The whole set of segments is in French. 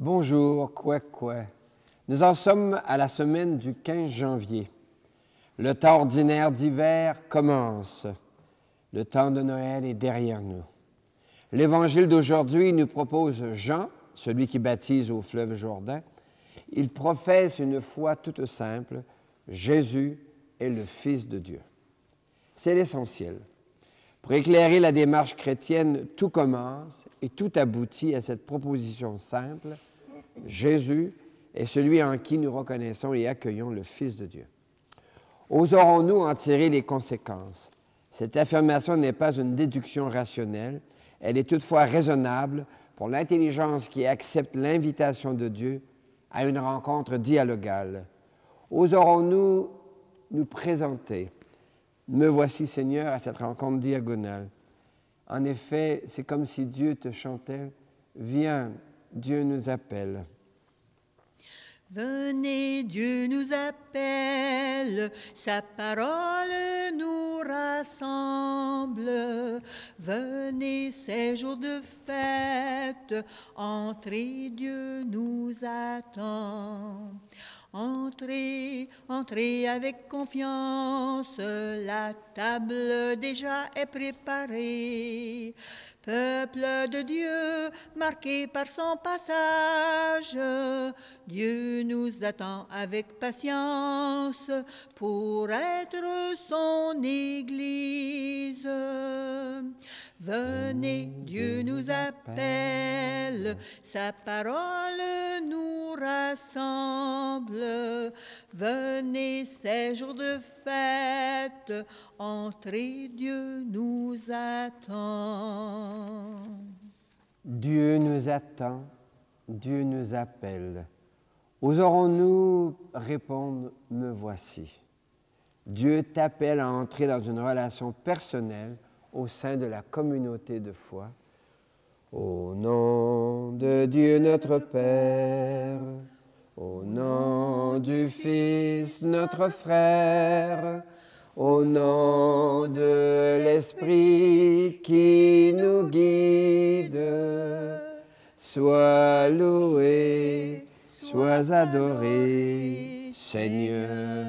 Bonjour, quoi. Nous en sommes à la semaine du 15 janvier. Le temps ordinaire d'hiver commence. Le temps de Noël est derrière nous. L'Évangile d'aujourd'hui nous propose Jean, celui qui baptise au fleuve Jourdain. Il professe une foi toute simple. Jésus est le Fils de Dieu. C'est l'essentiel. Pour éclairer la démarche chrétienne, tout commence et tout aboutit à cette proposition simple. Jésus est celui en qui nous reconnaissons et accueillons le Fils de Dieu. Oserons-nous en tirer les conséquences? Cette affirmation n'est pas une déduction rationnelle, elle est toutefois raisonnable pour l'intelligence qui accepte l'invitation de Dieu à une rencontre dialogale. Oserons-nous nous présenter? Me voici, Seigneur, à cette rencontre diagonale. En effet, c'est comme si Dieu te chantait « Viens, Dieu nous appelle ». Venez, Dieu nous appelle, sa parole nous rassemble. Venez, ces jours de fête, entrez, Dieu nous attend. Entrez, entrez avec confiance, la table déjà est préparée. Peuple de Dieu, marqué par son passage, Dieu nous attend avec patience pour être son Église. Venez, Dieu nous appelle, sa parole nous rassemble. Venez, ces jours de fête, entrez, Dieu nous attend. Dieu nous attend, Dieu nous appelle. Oserons-nous répondre « Me voici ». Dieu t'appelle à entrer dans une relation personnelle au sein de la communauté de foi. Au nom de Dieu notre Père, au nom du Fils notre frère, au nom de l'Esprit qui nous guide, sois loué, sois adoré, Seigneur.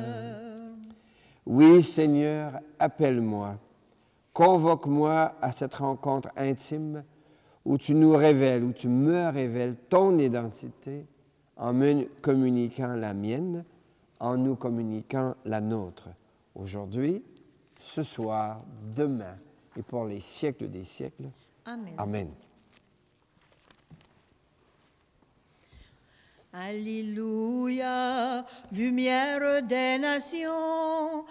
Oui, Seigneur, appelle-moi, convoque-moi à cette rencontre intime où tu nous révèles, où tu me révèles ton identité en me communiquant la mienne, en nous communiquant la nôtre. Aujourd'hui, ce soir, demain et pour les siècles des siècles. Amen. Amen. Alléluia, lumière des nations.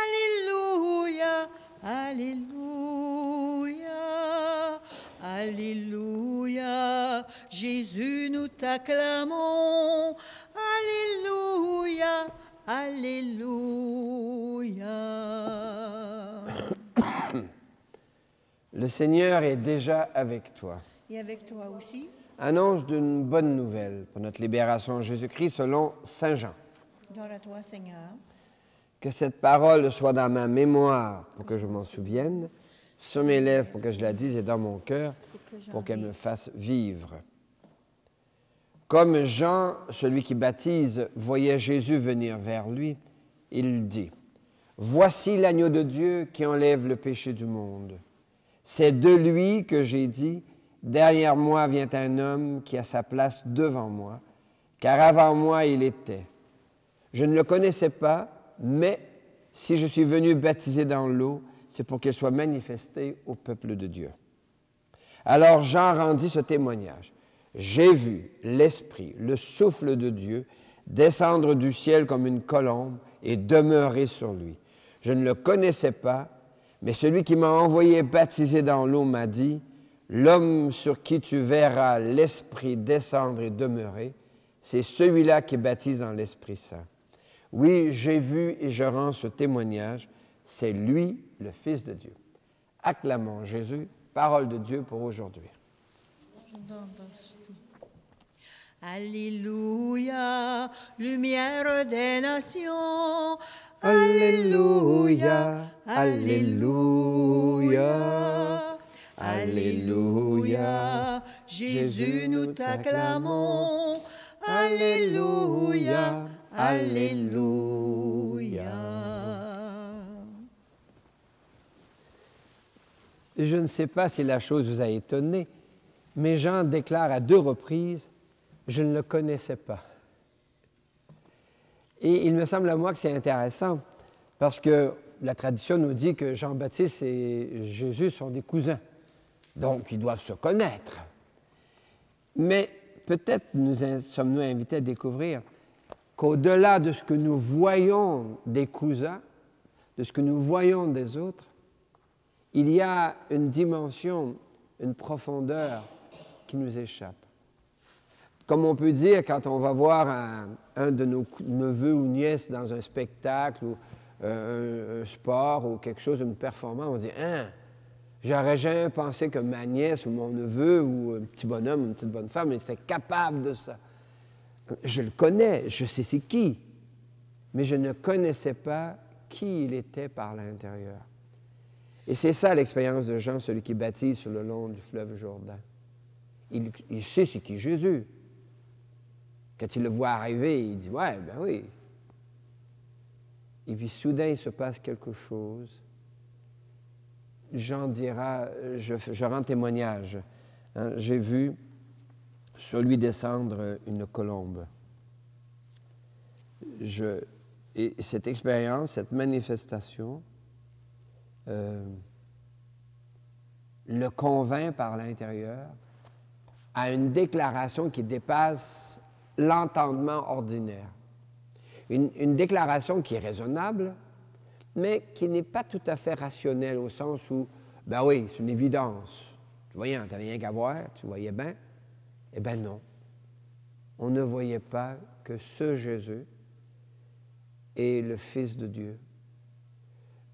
Alléluia, alléluia, alléluia. Jésus, nous t'acclamons. Alléluia, alléluia. Le Seigneur est déjà avec toi. Et avec toi aussi. Annonce d'une bonne nouvelle pour notre libération en Jésus-Christ selon Saint Jean. Gloire à toi, Seigneur. Que cette parole soit dans ma mémoire pour que je m'en souvienne, sur mes lèvres pour que je la dise et dans mon cœur pour qu'elle me fasse vivre. Comme Jean, celui qui baptise, voyait Jésus venir vers lui, il dit « Voici l'agneau de Dieu qui enlève le péché du monde. C'est de lui que j'ai dit « Derrière moi vient un homme qui a sa place devant moi, car avant moi il était. Je ne le connaissais pas, mais si je suis venu baptiser dans l'eau, c'est pour qu'il soit manifesté au peuple de Dieu. » Alors Jean rendit ce témoignage. « J'ai vu l'Esprit, le souffle de Dieu, descendre du ciel comme une colombe et demeurer sur lui. Je ne le connaissais pas, mais celui qui m'a envoyé baptiser dans l'eau m'a dit, « L'homme sur qui tu verras l'Esprit descendre et demeurer, c'est celui-là qui baptise dans l'Esprit Saint. Oui, j'ai vu et je rends ce témoignage, c'est lui le Fils de Dieu. » Acclamons Jésus, parole de Dieu pour aujourd'hui. Alléluia, lumière des nations. Alléluia, alléluia, alléluia. Jésus, nous t'acclamons. Alléluia, Alléluia. Je ne sais pas si la chose vous a étonné, mais Jean déclare à 2 reprises « Je ne le connaissais pas ». Et il me semble à moi que c'est intéressant, parce que la tradition nous dit que Jean-Baptiste et Jésus sont des cousins, donc ils doivent se connaître. Mais peut-être sommes-nous invités à découvrir qu'au-delà de ce que nous voyons des cousins, de ce que nous voyons des autres, il y a une dimension, une profondeur qui nous échappe. Comme on peut dire quand on va voir un de nos neveux ou nièces dans un spectacle ou un sport ou quelque chose, une performance, on dit « Hein, j'aurais jamais pensé que ma nièce ou mon neveu ou un petit bonhomme ou une petite bonne femme était capable de ça. » Je le connais, je sais c'est qui, mais je ne connaissais pas qui il était par l'intérieur. Et c'est ça l'expérience de Jean, celui qui baptise sur le long du fleuve Jourdain. Il sait c'est qui Jésus. Quand il le voit arriver, il dit « Ouais, ben oui. » Et puis soudain, il se passe quelque chose. Jean dira, je rends témoignage, hein, j'ai vu sur lui descendre une colombe. Et cette expérience, cette manifestation, le convainc par l'intérieur à une déclaration qui dépasse l'entendement ordinaire. Une déclaration qui est raisonnable, mais qui n'est pas tout à fait rationnelle au sens où, ben oui, c'est une évidence. Tu voyais, tu n'avais rien qu'à voir, tu voyais bien. Eh bien non. On ne voyait pas que ce Jésus est le Fils de Dieu.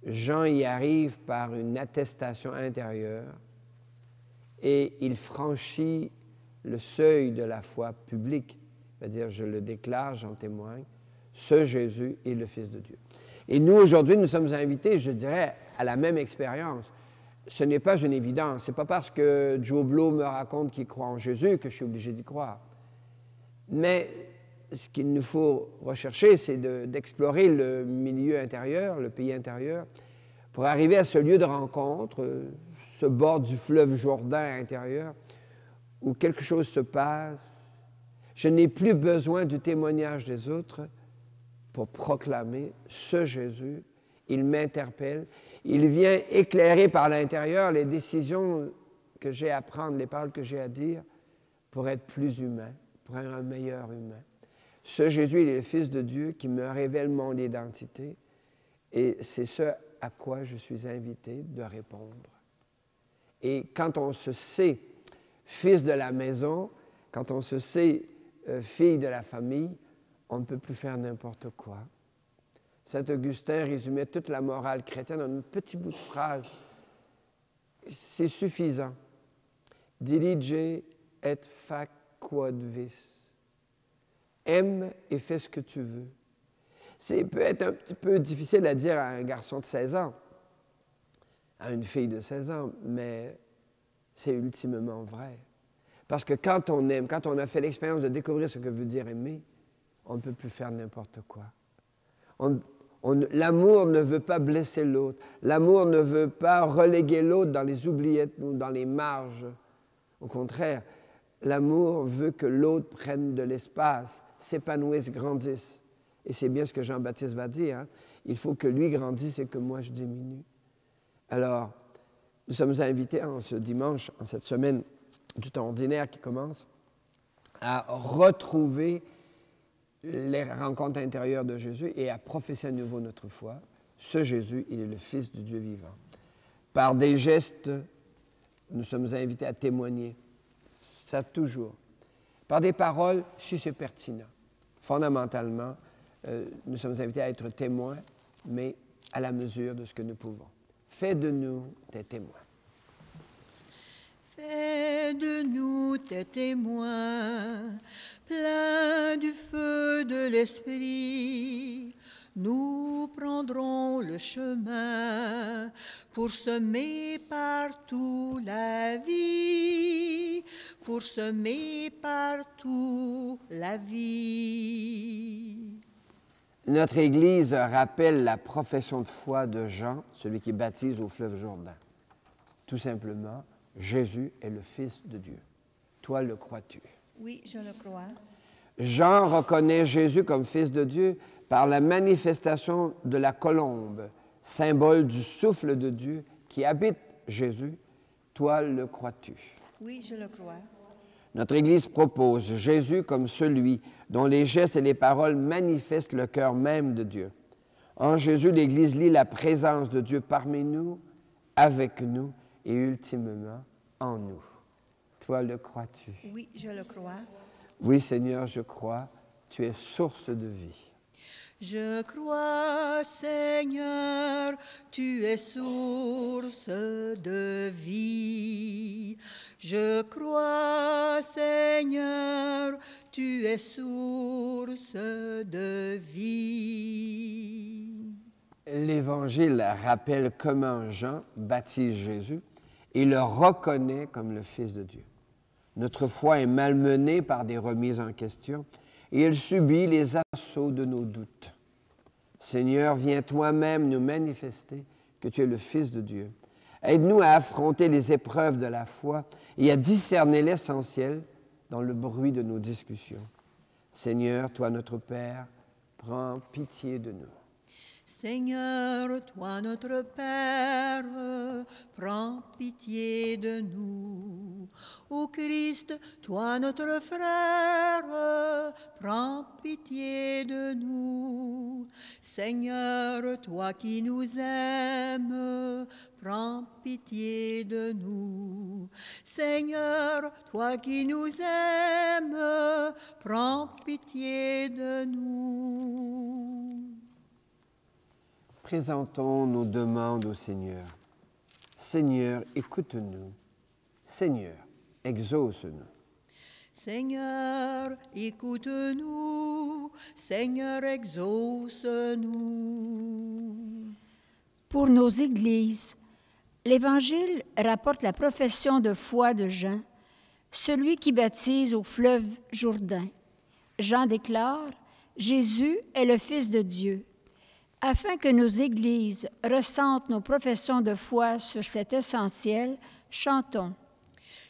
Jean y arrive par une attestation intérieure et il franchit le seuil de la foi publique. C'est-à-dire, je le déclare, j'en témoigne, ce Jésus est le Fils de Dieu. Et nous, aujourd'hui, nous sommes invités, je dirais, à la même expérience. Ce n'est pas une évidence. Ce n'est pas parce que Joe Blow me raconte qu'il croit en Jésus que je suis obligé d'y croire. Mais ce qu'il nous faut rechercher, c'est d'explorer le milieu intérieur, le pays intérieur, pour arriver à ce lieu de rencontre, ce bord du fleuve Jourdain intérieur, où quelque chose se passe. Je n'ai plus besoin du témoignage des autres pour proclamer ce Jésus. Il m'interpelle. Il vient éclairer par l'intérieur les décisions que j'ai à prendre, les paroles que j'ai à dire pour être plus humain, pour être un meilleur humain. Ce Jésus, il est le Fils de Dieu qui me révèle mon identité et c'est ce à quoi je suis invité de répondre. Et quand on se sait fils de la maison, quand on se sait fille de la famille, on ne peut plus faire n'importe quoi. Saint Augustin résumait toute la morale chrétienne en un petit bout de phrase. C'est suffisant. Dilige et fac quod vis. Aime et fais ce que tu veux. Ça peut être un petit peu difficile à dire à un garçon de 16 ans, à une fille de 16 ans, mais c'est ultimement vrai. Parce que quand on aime, quand on a fait l'expérience de découvrir ce que veut dire aimer, on ne peut plus faire n'importe quoi. L'amour ne veut pas blesser l'autre. L'amour ne veut pas reléguer l'autre dans les oubliettes ou dans les marges. Au contraire, l'amour veut que l'autre prenne de l'espace, s'épanouisse, grandisse. Et c'est bien ce que Jean-Baptiste va dire. Hein? Il faut que lui grandisse et que moi je diminue. Alors, nous sommes invités en ce dimanche, en cette semaine du temps ordinaire qui commence, à retrouver les rencontres intérieures de Jésus et à professer à nouveau notre foi. Ce Jésus, il est le Fils du Dieu vivant. Par des gestes, nous sommes invités à témoigner. Ça toujours. Par des paroles, si c'est pertinent. Fondamentalement, nous sommes invités à être témoins, mais à la mesure de ce que nous pouvons. Fais de nous des témoins. Fais de nous tes témoins, pleins du feu de l'Esprit. Nous prendrons le chemin pour semer partout la vie, pour semer partout la vie. Notre Église rappelle la profession de foi de Jean, celui qui baptise au fleuve Jourdain. Tout simplement, Jésus est le Fils de Dieu. Toi, le crois-tu? Oui, je le crois. Jean reconnaît Jésus comme Fils de Dieu par la manifestation de la colombe, symbole du souffle de Dieu qui habite Jésus. Toi, le crois-tu? Oui, je le crois. Notre Église propose Jésus comme celui dont les gestes et les paroles manifestent le cœur même de Dieu. En Jésus, l'Église lit la présence de Dieu parmi nous, avec nous et ultimement en nous. Toi, le crois-tu? Oui, je le crois. Oui, Seigneur, je crois. Tu es source de vie. Je crois, Seigneur, tu es source de vie. Je crois, Seigneur, tu es source de vie. L'Évangile rappelle comment Jean baptise Jésus et le reconnaît comme le Fils de Dieu. Notre foi est malmenée par des remises en question et elle subit les assauts de nos doutes. Seigneur, viens toi-même nous manifester que tu es le Fils de Dieu. Aide-nous à affronter les épreuves de la foi et à discerner l'essentiel dans le bruit de nos discussions. Seigneur, toi notre Père, prends pitié de nous. Seigneur, toi notre Père, prends pitié de nous. Ô Christ, toi notre frère, prends pitié de nous. Seigneur, toi qui nous aimes, prends pitié de nous. Seigneur, toi qui nous aimes, prends pitié de nous. Présentons nos demandes au Seigneur. Seigneur, écoute-nous. Seigneur, exauce-nous. Seigneur, écoute-nous. Seigneur, exauce-nous. Pour nos églises, l'Évangile rapporte la profession de foi de Jean, celui qui baptise au fleuve Jourdain. Jean déclare « Jésus est le Fils de Dieu ». Afin que nos églises ressentent nos professions de foi sur cet essentiel, chantons.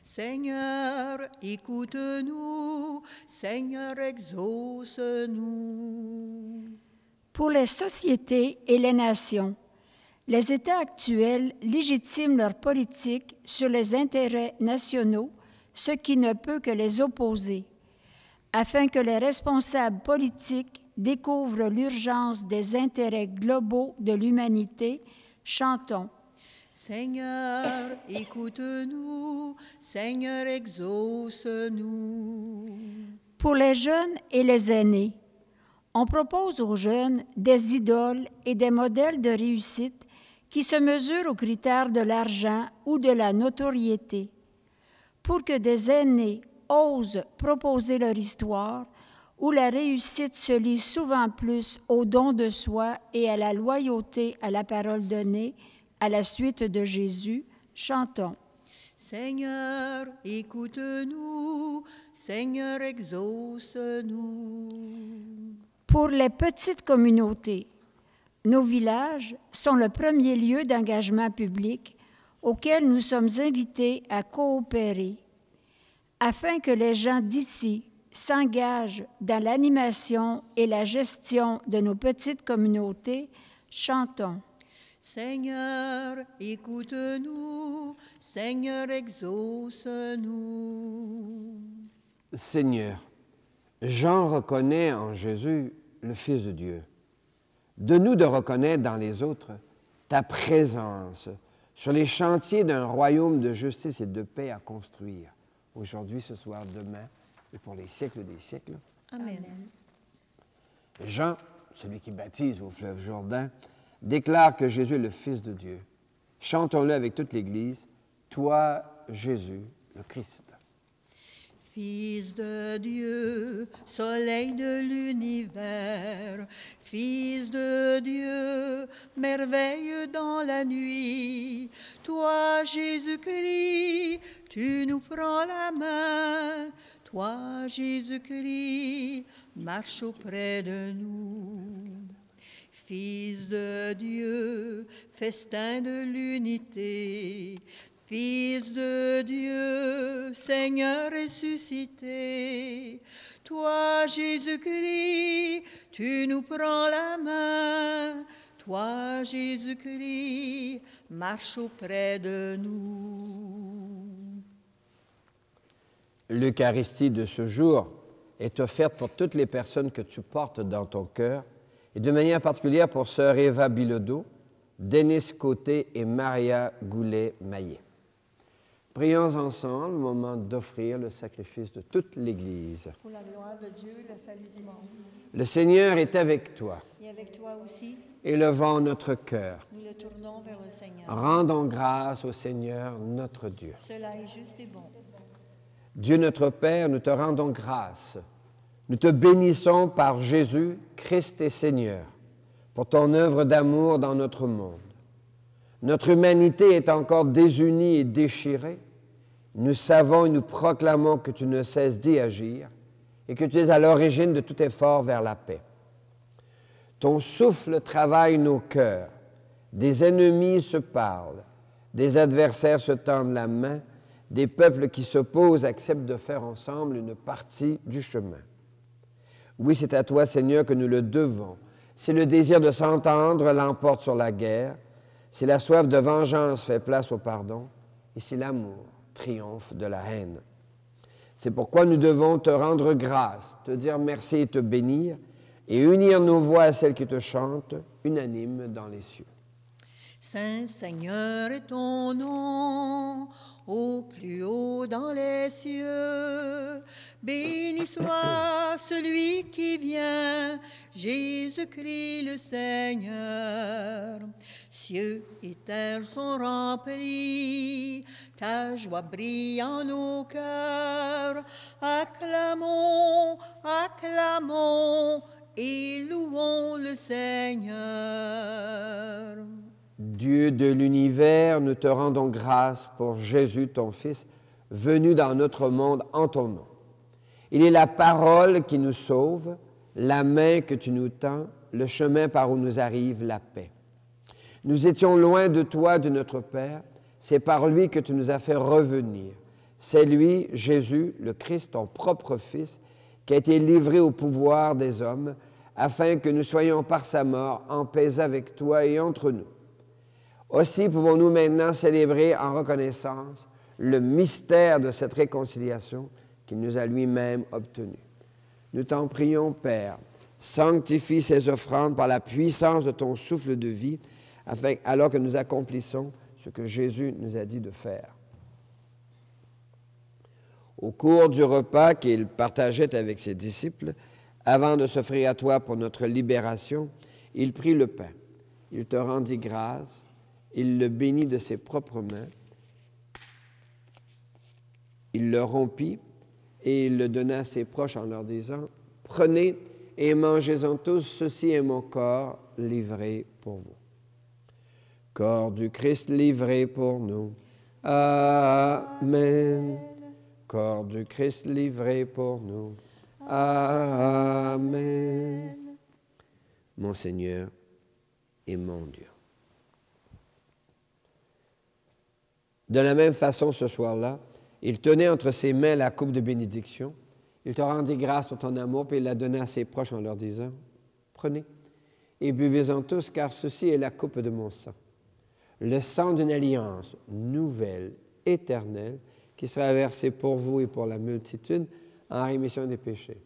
Seigneur, écoute-nous. Seigneur, exauce-nous. Pour les sociétés et les nations, les États actuels légitiment leur politique sur les intérêts nationaux, ce qui ne peut que les opposer. Afin que les responsables politiques découvrent l'urgence des intérêts globaux de l'humanité, chantons. Seigneur, écoute-nous. Seigneur, exauce-nous. Pour les jeunes et les aînés, on propose aux jeunes des idoles et des modèles de réussite qui se mesurent aux critères de l'argent ou de la notoriété. Pour que des aînés osent proposer leur histoire, où la réussite se lie souvent plus au don de soi et à la loyauté à la parole donnée, à la suite de Jésus, chantons. Seigneur, écoute-nous. Seigneur, exauce-nous. Pour les petites communautés, nos villages sont le premier lieu d'engagement public auquel nous sommes invités à coopérer, afin que les gens d'ici s'engagent dans l'animation et la gestion de nos petites communautés, chantons. Seigneur, écoute-nous. Seigneur, exauce-nous. Seigneur, Jean reconnaît en Jésus le Fils de Dieu. Donne-nous de reconnaître dans les autres ta présence sur les chantiers d'un royaume de justice et de paix à construire, aujourd'hui, ce soir, demain, et pour les siècles des siècles. Amen. Jean, celui qui baptise au fleuve Jourdain, déclare que Jésus est le Fils de Dieu. Chantons-le avec toute l'Église. Toi, Jésus, le Christ. Fils de Dieu, soleil de l'univers, Fils de Dieu, merveille dans la nuit, toi Jésus-Christ, tu nous prends la main, toi Jésus-Christ, marche auprès de nous. Fils de Dieu, festin de l'unité, Fils de Dieu, Seigneur ressuscité, toi Jésus-Christ, tu nous prends la main, toi Jésus-Christ, marche auprès de nous. L'Eucharistie de ce jour est offerte pour toutes les personnes que tu portes dans ton cœur, et de manière particulière pour sœur Eva Bilodeau, Denis Côté et Maria Goulet-Maillet. Prions ensemble au moment d'offrir le sacrifice de toute l'Église. Pour la gloire de Dieu, le salut du monde. Le Seigneur est avec toi. Et avec toi aussi, Élevons notre cœur. nous le tournons vers le Seigneur. Rendons grâce au Seigneur notre Dieu. Cela est juste et bon. Dieu notre Père, nous te rendons grâce. Nous te bénissons par Jésus, Christ et Seigneur, pour ton œuvre d'amour dans notre monde. Notre humanité est encore désunie et déchirée. Nous savons et nous proclamons que tu ne cesses d'y agir et que tu es à l'origine de tout effort vers la paix. Ton souffle travaille nos cœurs. Des ennemis se parlent, des adversaires se tendent la main, des peuples qui s'opposent acceptent de faire ensemble une partie du chemin. Oui, c'est à toi, Seigneur, que nous le devons. Si le désir de s'entendre l'emporte sur la guerre, si la soif de vengeance fait place au pardon, et si l'amour triomphe de la haine. C'est pourquoi nous devons te rendre grâce, te dire merci et te bénir, et unir nos voix à celles qui te chantent, unanimes dans les cieux. Saint Seigneur est ton nom, au plus haut dans les cieux. Béni soit celui qui vient, Jésus-Christ le Seigneur. Cieux et terre sont remplis, ta joie brille en nos cœurs. Acclamons, acclamons et louons le Seigneur. Dieu de l'univers, nous te rendons grâce pour Jésus, ton Fils, venu dans notre monde en ton nom. Il est la parole qui nous sauve, la main que tu nous tends, le chemin par où nous arrive la paix. Nous étions loin de toi, de notre Père, c'est par lui que tu nous as fait revenir. C'est lui, Jésus, le Christ, ton propre Fils, qui a été livré au pouvoir des hommes, afin que nous soyons par sa mort en paix avec toi et entre nous. Aussi pouvons-nous maintenant célébrer en reconnaissance le mystère de cette réconciliation qu'il nous a lui-même obtenue. Nous t'en prions, Père, sanctifie ces offrandes par la puissance de ton souffle de vie, alors que nous accomplissons ce que Jésus nous a dit de faire. Au cours du repas qu'il partageait avec ses disciples, avant de s'offrir à toi pour notre libération, il prit le pain. Il te rendit grâce. Il le bénit de ses propres mains, il le rompit et il le donna à ses proches en leur disant « Prenez et mangez-en tous, ceci est mon corps livré pour vous. » Corps du Christ livré pour nous. Amen. Corps du Christ livré pour nous. Amen. Mon Seigneur et mon Dieu. De la même façon, ce soir-là, il tenait entre ses mains la coupe de bénédiction. Il te rendit grâce pour ton amour, puis il la donna à ses proches en leur disant, « Prenez et buvez-en tous, car ceci est la coupe de mon sang, le sang d'une alliance nouvelle, éternelle, qui sera versé pour vous et pour la multitude en rémission des péchés. »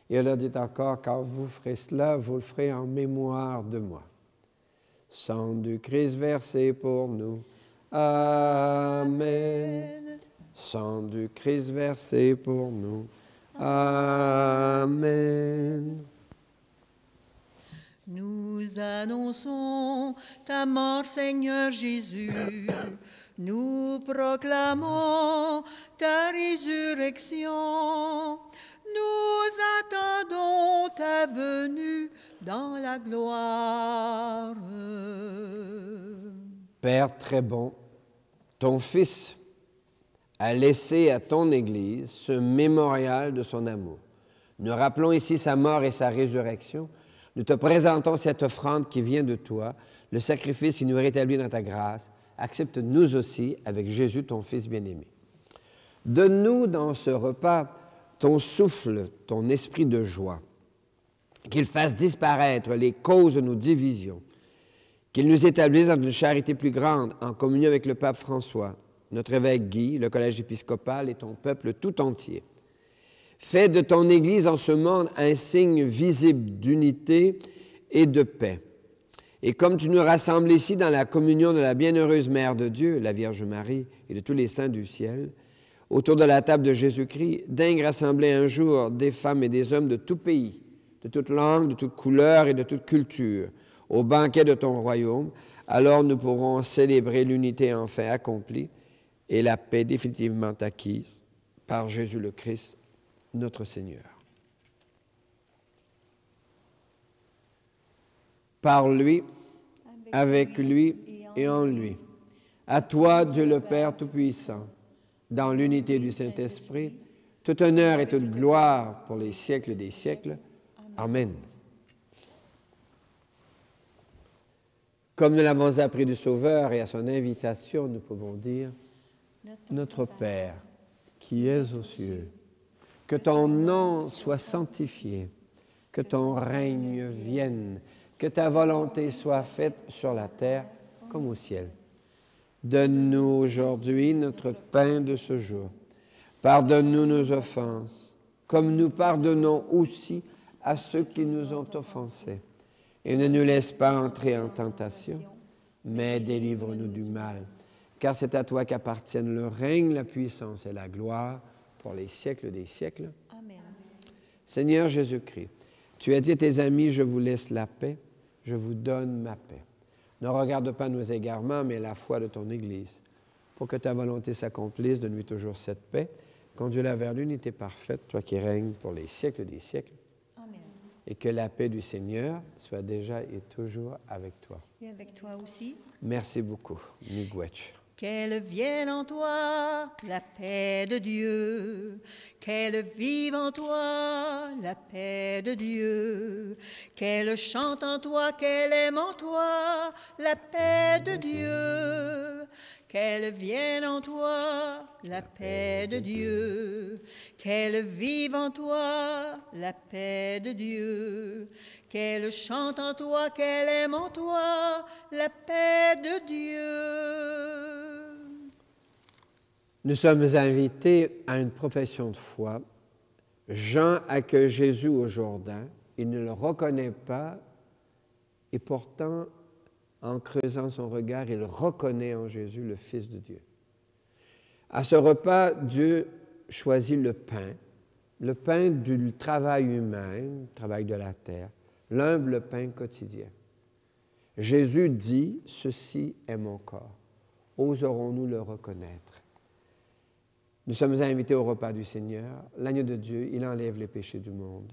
Et il leur dit encore, « Quand vous ferez cela, vous le ferez en mémoire de moi. » Sang du Christ versé pour nous. Amen. Sang du Christ versé pour nous. Amen. Nous annonçons ta mort, Seigneur Jésus. nous proclamons ta résurrection. Nous attendons ta venue dans la gloire. Père très bon, ton Fils a laissé à ton Église ce mémorial de son amour. Nous rappelons ici sa mort et sa résurrection. Nous te présentons cette offrande qui vient de toi, le sacrifice qui nous rétablit dans ta grâce. Accepte-nous aussi avec Jésus, ton Fils bien-aimé. Donne-nous dans ce repas ton souffle, ton esprit de joie, qu'il fasse disparaître les causes de nos divisions, qu'il nous établisse dans une charité plus grande, en communion avec le pape François, notre évêque Guy, le collège épiscopal et ton peuple tout entier. Fais de ton Église en ce monde un signe visible d'unité et de paix. Et comme tu nous rassembles ici dans la communion de la bienheureuse Mère de Dieu, la Vierge Marie, et de tous les saints du ciel, autour de la table de Jésus-Christ, daigne rassembler un jour des femmes et des hommes de tout pays, de toute langue, de toute couleur et de toute culture, au banquet de ton royaume. Alors nous pourrons célébrer l'unité enfin accomplie et la paix définitivement acquise par Jésus le Christ, notre Seigneur. Par lui, avec lui et en lui. À toi, Dieu le Père Tout-Puissant, dans l'unité du Saint-Esprit, tout honneur et toute gloire pour les siècles des siècles. Amen. Comme nous l'avons appris du Sauveur et à son invitation, nous pouvons dire « Notre Père, qui es aux cieux, que ton nom soit sanctifié, que ton règne vienne, que ta volonté soit faite sur la terre comme au ciel. Donne-nous aujourd'hui notre pain de ce jour. Pardonne-nous nos offenses, comme nous pardonnons aussi à ceux qui nous ont offensés. Et ne nous laisse pas entrer en tentation, mais délivre-nous du mal. Car c'est à toi qu'appartiennent le règne, la puissance et la gloire pour les siècles des siècles. Amen. Seigneur Jésus-Christ, tu as dit à tes amis, je vous laisse la paix, je vous donne ma paix. Ne regarde pas nos égarements, mais la foi de ton Église. Pour que ta volonté s'accomplisse, donne-lui toujours cette paix. Conduis-la vers l'unité parfaite, toi qui règnes pour les siècles des siècles. Amen. Et que la paix du Seigneur soit déjà et toujours avec toi. Et avec toi aussi. Merci beaucoup. Miigwech. Qu'elle vienne en toi la paix de Dieu, qu'elle vive en toi la paix de Dieu, qu'elle chante en toi, qu'elle aime en toi la paix de Dieu, qu'elle vienne en toi la paix de Dieu, qu'elle vive en toi la paix de Dieu, qu'elle chante en toi, qu'elle aime en toi la paix de Dieu. Nous sommes invités à une profession de foi. Jean accueille Jésus au Jourdain. Il ne le reconnaît pas et pourtant, en creusant son regard, il reconnaît en Jésus le Fils de Dieu. À ce repas, Dieu choisit le pain du travail humain, le travail de la terre, l'humble pain quotidien. Jésus dit, « Ceci est mon corps ». Oserons-nous le reconnaître? Nous sommes invités au repas du Seigneur. L'agneau de Dieu, il enlève les péchés du monde.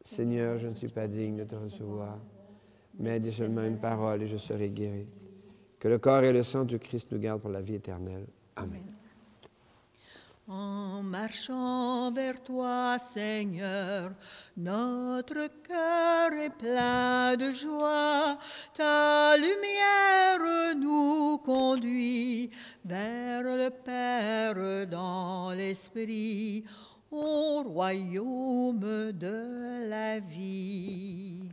Seigneur, je ne suis pas digne de te recevoir, mais dis seulement une parole et je serai guéri. Que le corps et le sang du Christ nous gardent pour la vie éternelle. Amen. En marchant vers toi, Seigneur, notre cœur est plein de joie. Ta lumière nous conduit vers le Père dans l'Esprit, au royaume de la vie.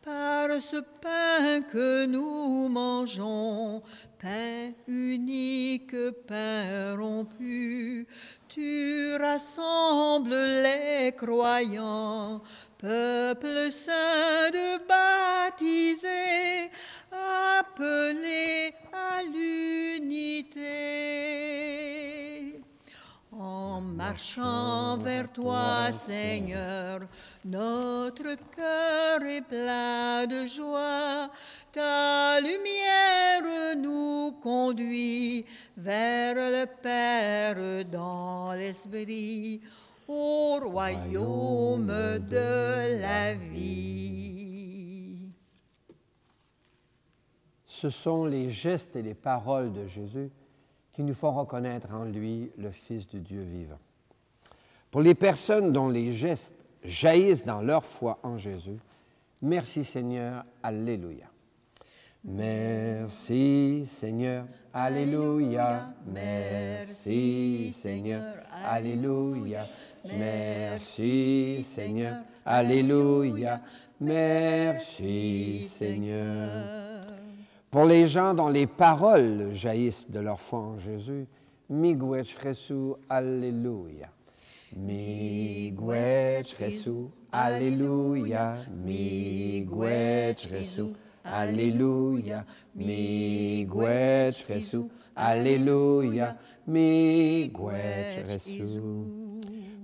Par ce pain que nous mangeons, pain unique, pain rompu, tu rassembles les croyants, peuple saint de baptisés, appelés à l'unité. En marchant vers toi, Seigneur, notre cœur est plein de joie. Ta lumière nous conduit vers le Père dans l'esprit, au royaume de la vie. Ce sont les gestes et les paroles de Jésus qui nous font reconnaître en lui le Fils du Dieu vivant. Pour les personnes dont les gestes jaillissent dans leur foi en Jésus, merci Seigneur, Alléluia. Merci Seigneur, Alléluia. Merci Seigneur, Alléluia. Merci Seigneur, Alléluia. Merci Seigneur. Pour les gens dont les paroles jaillissent de leur foi en Jésus, Miigwech Jesu, Alléluia. Miigwech Jesu, Alléluia. Miigwech Jesu, Alléluia. Miigwech Jesu, Alléluia. Miigwech Jesu.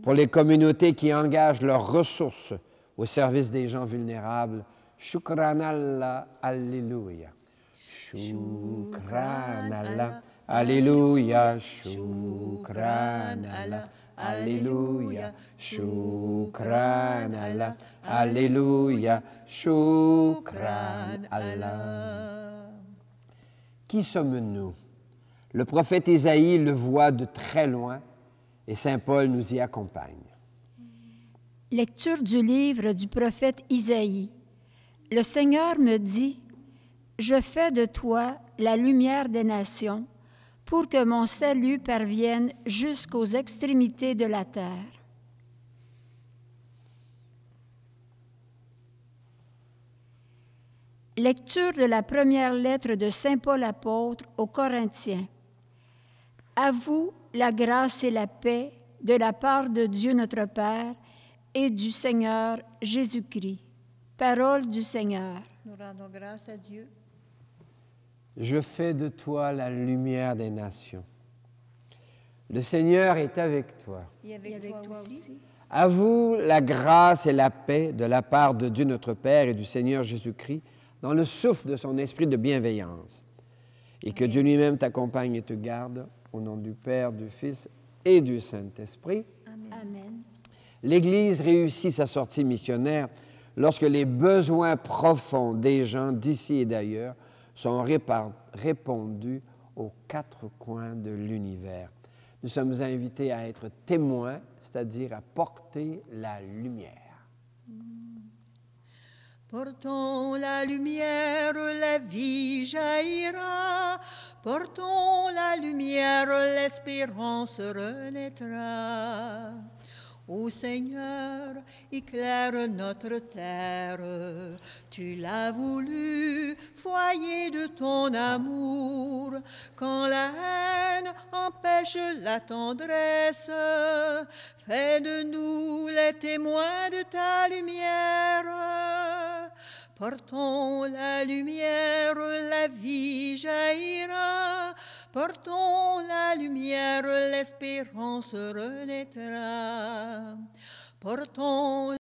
Pour les communautés qui engagent leurs ressources au service des gens vulnérables, Shukran Allah, Alléluia. Shukran Allah, Alléluia. Shukran Allah, Alléluia. Shukran Allah, Alléluia. Shukran Allah. Qui sommes-nous? Le prophète Isaïe le voit de très loin et saint Paul nous y accompagne. Lecture du livre du prophète Isaïe. Le Seigneur me dit: Je fais de toi la lumière des nations, pour que mon salut parvienne jusqu'aux extrémités de la terre. Lecture de la première lettre de saint Paul apôtre aux Corinthiens. À vous la grâce et la paix de la part de Dieu notre Père et du Seigneur Jésus-Christ. Parole du Seigneur. Nous rendons grâce à Dieu. Je fais de toi la lumière des nations. Le Seigneur est avec toi. Et avec toi aussi. À vous la grâce et la paix de la part de Dieu notre Père et du Seigneur Jésus-Christ, dans le souffle de son esprit de bienveillance. Et que Dieu lui-même t'accompagne et te garde, au nom du Père, du Fils et du Saint-Esprit. Amen. L'Église réussit sa sortie missionnaire lorsque les besoins profonds des gens d'ici et d'ailleurs sont répondus aux quatre coins de l'univers. Nous sommes invités à être témoins, c'est-à-dire à porter la lumière. Portons la lumière, la vie jaillira. Portons la lumière, l'espérance renaîtra. Ô Seigneur, éclaire notre terre, tu l'as voulu, foyer de ton amour. Quand la haine empêche la tendresse, fais de nous les témoins de ta lumière. Portons la lumière, la vie jaillira. Portons la lumière, l'espérance renaîtra. Portons